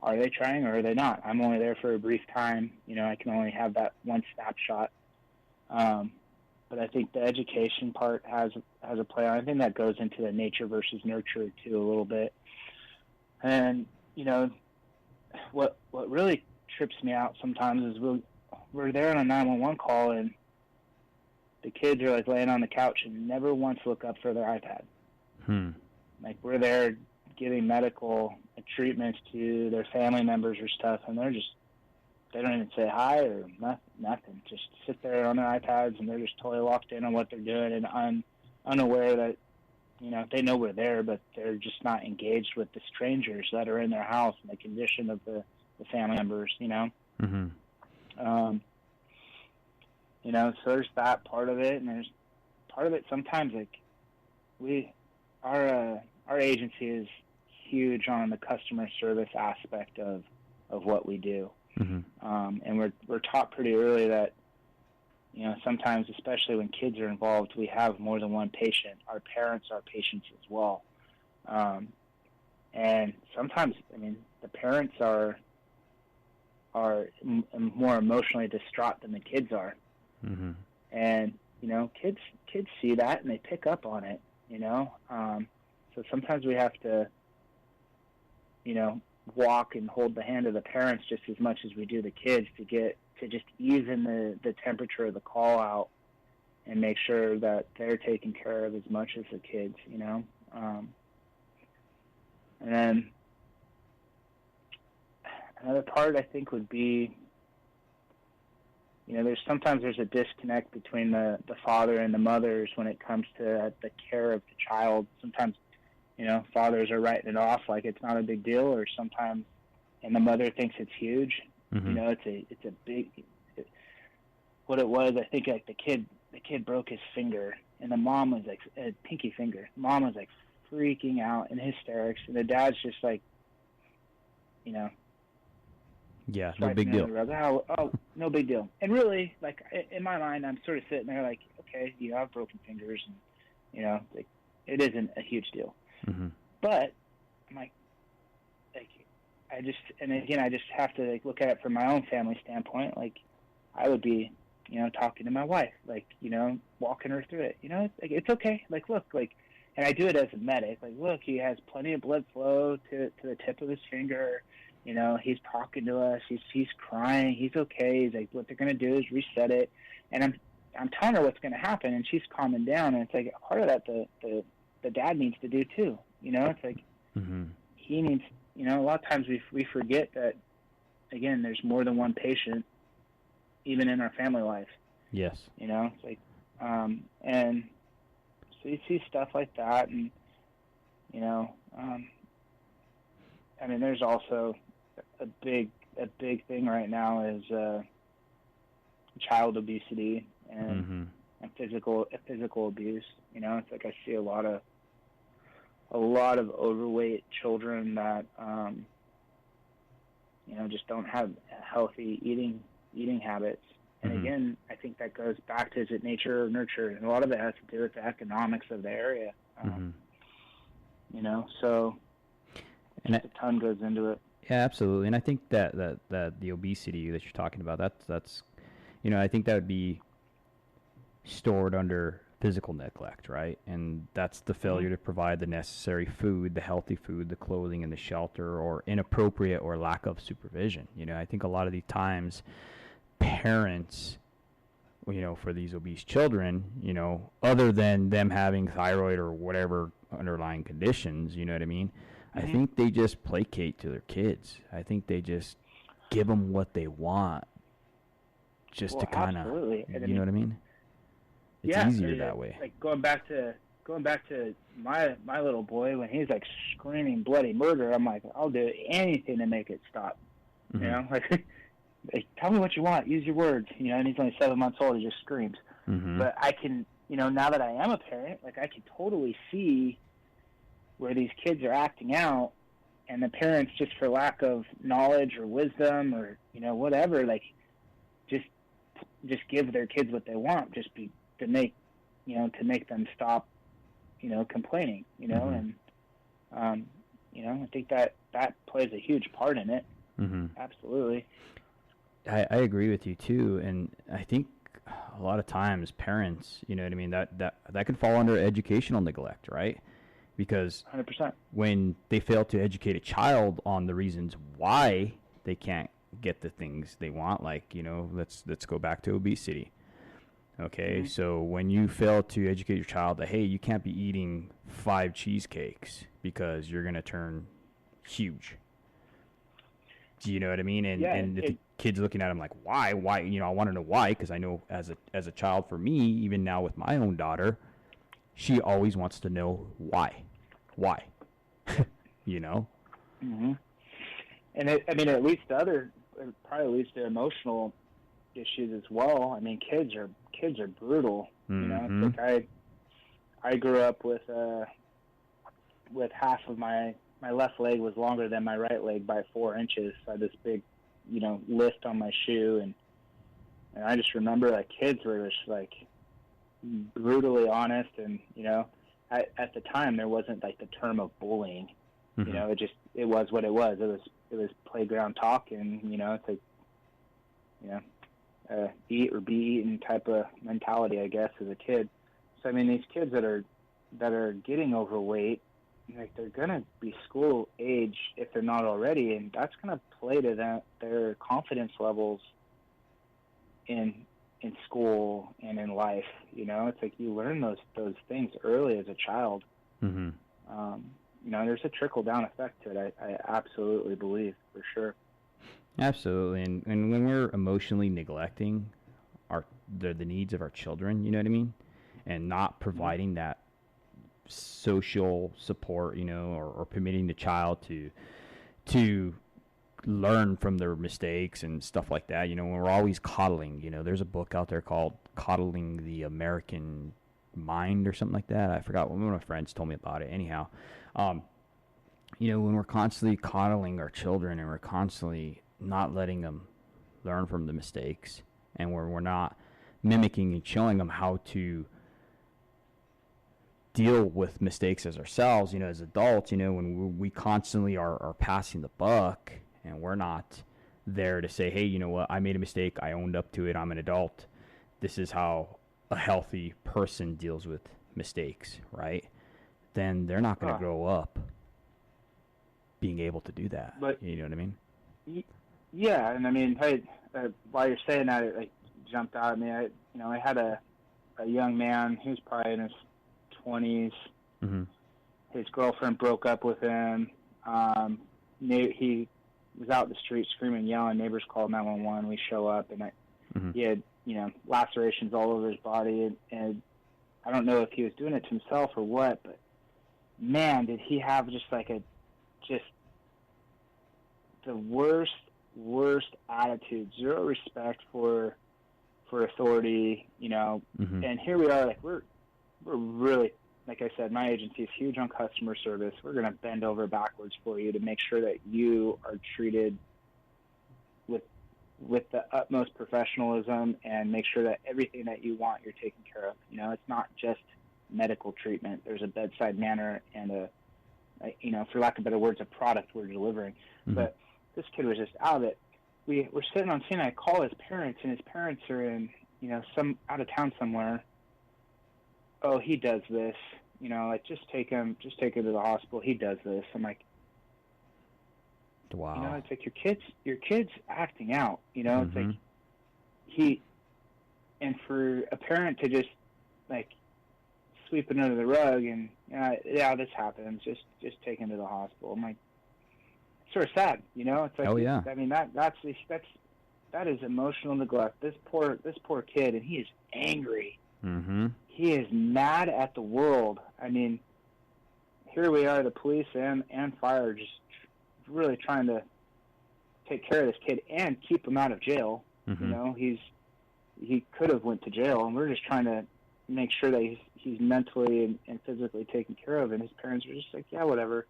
[SPEAKER 2] are they trying or are they not? I'm only there for a brief time. I can only have that one snapshot. But I think the education part has a play on. I think that goes into the nature versus nurture too a little bit. And what really trips me out sometimes is we're there on a 911 call and the kids are like laying on the couch and never once look up for their iPad. Like we're there giving medical treatments to their family members or stuff, and they don't even say hi or nothing. Just sit there on their iPads and they're just totally locked in on what they're doing and unaware that, they know we're there, but they're just not engaged with the strangers that are in their house and the condition of the family members, So there's that part of it, and there's part of it sometimes like we our agency is huge on the customer service aspect of what we do. And we're taught pretty early that, sometimes, especially when kids are involved, we have more than one patient. Our parents are patients as well. And sometimes, the parents are more emotionally distraught than the kids are. And, kids see that and they pick up on it, So sometimes we have to, walk and hold the hand of the parents just as much as we do the kids to just even the temperature of the call out and make sure that they're taken care of as much as the kids, And then another part I think would be, there's a disconnect between the father and the mothers when it comes to the care of the child. Sometimes, fathers are writing it off like it's not a big deal, or sometimes, and the mother thinks it's huge. It's a big. What it was, I think, like the kid broke his finger, and the mom was like a pinky finger. Mom was like freaking out in hysterics, and the dad's just like,
[SPEAKER 1] yeah, no big deal.
[SPEAKER 2] Oh, no big deal. And really, like in my mind, I'm sort of sitting there like, okay, I have broken fingers, and like it isn't a huge deal. But I'm like I just have to like look at it from my own family standpoint. Like I would be, talking to my wife, like, walking her through it. It's okay. Like, look, like, and I do it as a medic. Like, look, he has plenty of blood flow to the tip of his finger. He's talking to us. He's crying. He's okay. He's like, what they're gonna do is reset it. And I'm telling her what's gonna happen, and she's calming down. And it's like part of that the dad needs to do too. It's like he needs. A lot of times we forget that, again, there's more than one patient, even in our family life.
[SPEAKER 1] Yes.
[SPEAKER 2] It's like, and so you see stuff like that, and there's also a big thing right now is child obesity and physical abuse. It's like I see a lot of overweight children that just don't have healthy eating habits. And again, I think that goes back to, is it nature or nurture? And a lot of it has to do with the economics of the area. So and a ton goes into it.
[SPEAKER 1] Yeah, absolutely. And I think that the obesity that you're talking about, that's I think that would be stored under physical neglect, right? And that's the failure to provide the necessary food, the healthy food, the clothing, and the shelter, or inappropriate or lack of supervision. I think a lot of the times parents, for these obese children, other than them having thyroid or whatever underlying conditions, you know what I mean? I think they just placate to their kids. I think they just give them what they want just to kind of, you know what I mean? It's easier that way.
[SPEAKER 2] Like going back to my little boy, when he's like screaming bloody murder, I'm like, I'll do anything to make it stop. Like tell me what you want, use your words. And he's only 7 months old, he just screams. But I can, now that I am a parent, like I can totally see where these kids are acting out, and the parents, just for lack of knowledge or wisdom or whatever, like just give their kids what they want, to make them stop, complaining, and I think that plays a huge part in it. Absolutely.
[SPEAKER 1] I agree with you too, and I think a lot of times parents, that can fall under educational neglect, right? Because
[SPEAKER 2] 100%.
[SPEAKER 1] When they fail to educate a child on the reasons why they can't get the things they want, like, let's go back to obesity. Okay, so when you fail to educate your child that, hey, you can't be eating 5 cheesecakes because you're going to turn huge. Do you know what I mean? And if the kid's looking at him like, why? I want to know why, because I know as a child, for me, even now with my own daughter, she always wants to know why.
[SPEAKER 2] And it leads to it probably leads to emotional issues as well. Kids are brutal. It's like I grew up with with half of my left leg was longer than my right leg by 4 inches. So I had this big, lift on my shoe, and I just remember like kids were just like brutally honest, and at the time there wasn't like the term of bullying.
[SPEAKER 1] Mm-hmm.
[SPEAKER 2] It was what it was. It was playground talk, and it's like eat or be eaten type of mentality, I guess, as a kid. So I mean, these kids that are getting overweight, like they're gonna be school age if they're not already, and that's gonna play to their confidence levels in school and in life. It's like you learn those things early as a child.
[SPEAKER 1] Mm-hmm.
[SPEAKER 2] There's a trickle down effect to it. I absolutely believe, for sure.
[SPEAKER 1] Absolutely, and when we're emotionally neglecting the needs of our children, you know what I mean, and not providing that social support, or permitting the child to learn from their mistakes and stuff like that. When we're always coddling, there's a book out there called Coddling the American Mind or something like that. I forgot. One of my friends told me about it. Anyhow, when we're constantly coddling our children and we're constantly not letting them learn from the mistakes, and where we're not mimicking and showing them how to deal with mistakes as ourselves, as adults, when we constantly are passing the buck, and we're not there to say, hey, you know what, I made a mistake, I owned up to it, I'm an adult, this is how a healthy person deals with mistakes, right? Then they're not going to grow up being able to do that.
[SPEAKER 2] But,
[SPEAKER 1] you know what I mean?
[SPEAKER 2] Yeah, and I mean, hey, while you're saying that, it jumped out at me. I had a young man, he was probably in his 20s.
[SPEAKER 1] Mm-hmm.
[SPEAKER 2] His girlfriend broke up with him. He was out in the street screaming, yelling. Neighbors called 911. We show up, and he had, lacerations all over his body. And I don't know if he was doing it to himself or what, but man, did he have just the worst attitude, zero respect for authority,
[SPEAKER 1] Mm-hmm.
[SPEAKER 2] And here we are, like we're really, like I said, my agency is huge on customer service. We're going to bend over backwards for you to make sure that you are treated with the utmost professionalism, and make sure that everything that you want, you're taken care of. It's not just medical treatment. There's a bedside manner and for lack of better words, a product we're delivering.
[SPEAKER 1] Mm-hmm.
[SPEAKER 2] But this kid was just out of it. We're sitting on scene. I call his parents, and his parents are in, some out of town somewhere. Oh, he does this. Just take him to the hospital. He does this. I'm like,
[SPEAKER 1] wow.
[SPEAKER 2] It's like your kid's acting out.
[SPEAKER 1] Mm-hmm.
[SPEAKER 2] It's like and for a parent to just like sweep it under the rug and yeah, this happens. Just take him to the hospital. I'm like, sort of sad, It's like,
[SPEAKER 1] oh yeah.
[SPEAKER 2] I mean, that is emotional neglect. This poor kid, and he is angry.
[SPEAKER 1] Mm-hmm.
[SPEAKER 2] He is mad at the world. I mean, here we are, the police and fire, just really trying to take care of this kid and keep him out of jail.
[SPEAKER 1] Mm-hmm.
[SPEAKER 2] He could have went to jail, and we're just trying to make sure that he's mentally and physically taken care of. And his parents are just like, yeah, whatever.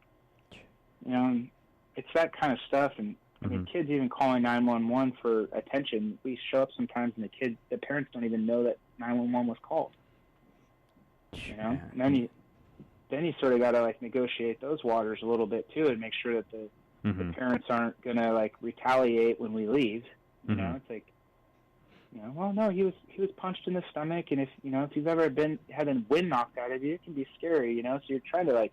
[SPEAKER 2] It's that kind of stuff. And I mean, kids even calling 911 for attention. We show up sometimes, and the parents don't even know that 911 was called.
[SPEAKER 1] Yeah.
[SPEAKER 2] And then you sort of got to like negotiate those waters a little bit too, and make sure that the parents aren't gonna like retaliate when we leave. It's like, well, no, he was punched in the stomach, and if you've ever had a wind knocked out of you, it can be scary. So you're trying to like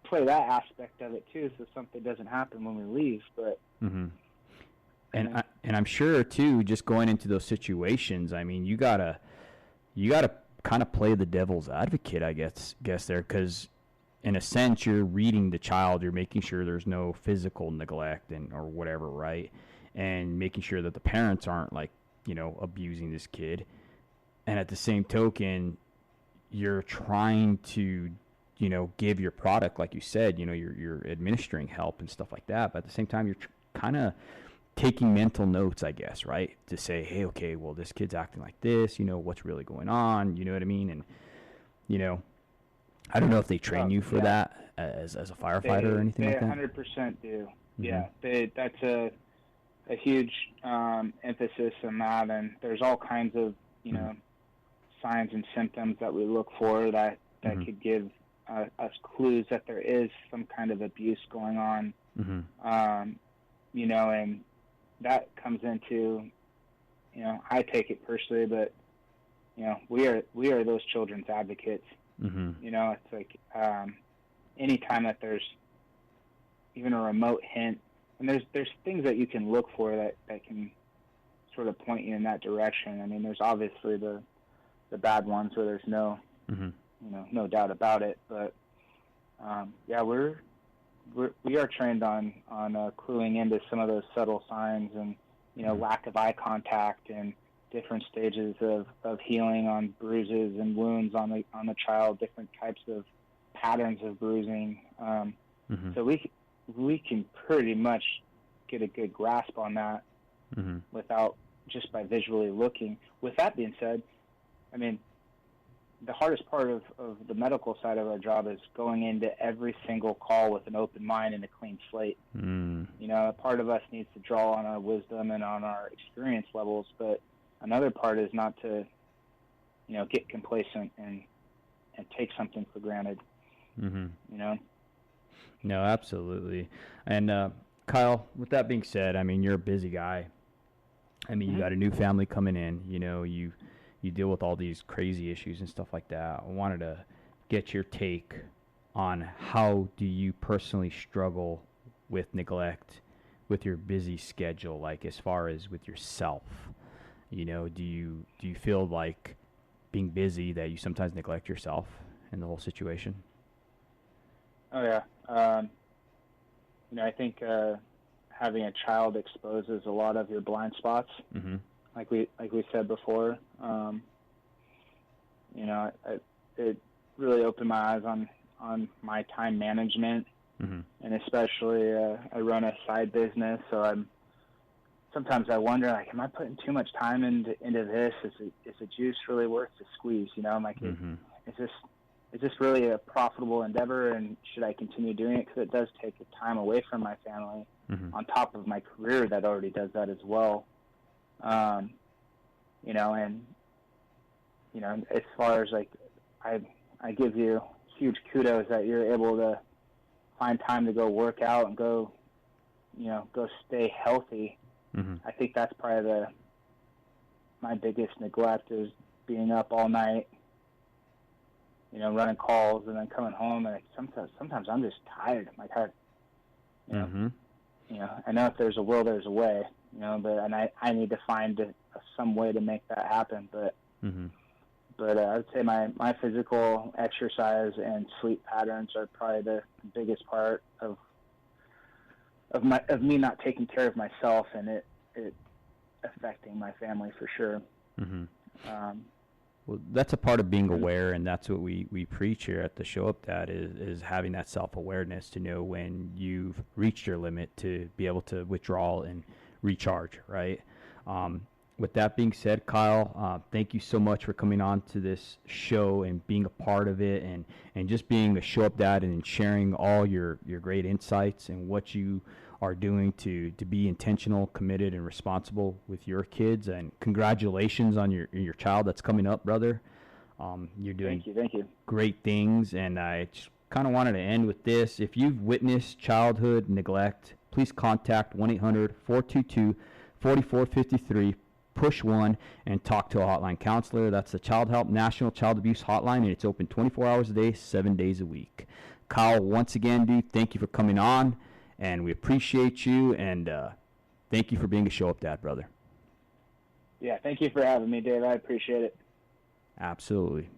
[SPEAKER 2] play that aspect of it too, so something doesn't happen when we leave. But
[SPEAKER 1] and I'm sure too, just going into those situations, I mean, you gotta kind of play the devil's advocate, I guess there, because in a sense you're reading the child, you're making sure there's no physical neglect or whatever, right? And making sure that the parents aren't like abusing this kid, and at the same token you're trying to give your product, like you said, you're administering help and stuff like that, but at the same time you're kind of taking mental notes, I guess, right? To say, hey, okay, well, this kid's acting like this, what's really going on, you know what I mean? And, I don't know if they train you for that as a firefighter or anything like that.
[SPEAKER 2] They 100% do.
[SPEAKER 1] Mm-hmm.
[SPEAKER 2] Yeah, that's a huge emphasis on that, and there's all kinds of signs and symptoms that we look for that could give us clues that there is some kind of abuse going on. And that comes into, I take it personally, but we are those children's advocates. It's like anytime that there's even a remote hint, and there's things that you can look for that can sort of point you in that direction. I mean, there's obviously the bad ones where there's no no doubt about it, but we are trained on cluing into some of those subtle signs, and lack of eye contact and different stages of healing on bruises and wounds on the child, different types of patterns of bruising. So we can pretty much get a good grasp on that without just by visually looking. With that being said, I mean, the hardest part of the medical side of our job is going into every single call with an open mind and a clean slate. A part of us needs to draw on our wisdom and on our experience levels, but another part is not to, get complacent and take something for granted.
[SPEAKER 1] No, absolutely. And Kyle, with that being said, I mean, you're a busy guy. I mean, you got a new family coming in. You deal with all these crazy issues and stuff like that. I wanted to get your take on how do you personally struggle with neglect with your busy schedule, like as far as with yourself. Do you feel like being busy that you sometimes neglect yourself in the whole situation?
[SPEAKER 2] Oh yeah. I think having a child exposes a lot of your blind spots. Like we said before. It really opened my eyes on my time management, and especially I run a side business, so sometimes I wonder, like, am I putting too much time into this? Is the juice really worth the squeeze? I'm like, is this really a profitable endeavor, and should I continue doing it? Because it does take the time away from my family, on top of my career that already does that as well. And as far as like, I give you huge kudos that you're able to find time to go work out and go stay healthy. I think that's probably my biggest neglect is being up all night, running calls and then coming home, and sometimes I'm just tired. I'm like, I know if there's a will, there's a way, but I need to find some way to make that happen. But I would say my physical exercise and sleep patterns are probably the biggest part of me not taking care of myself, and it affecting my family for sure.
[SPEAKER 1] Well, that's a part of being aware, and that's what we preach here at the Show Up Dad is having that self-awareness to know when you've reached your limit to be able to withdraw and recharge, right? With that being said, Kyle, thank you so much for coming on to this show and being a part of it, and just being a Show Up Dad and sharing all your great insights and what you are doing to be intentional, committed, and responsible with your kids. And congratulations on your child that's coming up, brother. You're doing
[SPEAKER 2] thank you.
[SPEAKER 1] Great things, and I just kind of wanted to end with this. If you've witnessed childhood neglect, please contact 1-800-422-4453, push 1, and talk to a hotline counselor. That's the Child Help National Child Abuse Hotline, and it's open 24 hours a day, 7 days a week. Kyle, once again, dude, thank you for coming on. And we appreciate you, and thank you for being a Show Up Dad, brother.
[SPEAKER 2] Yeah, thank you for having me, Dave. I appreciate it.
[SPEAKER 1] Absolutely.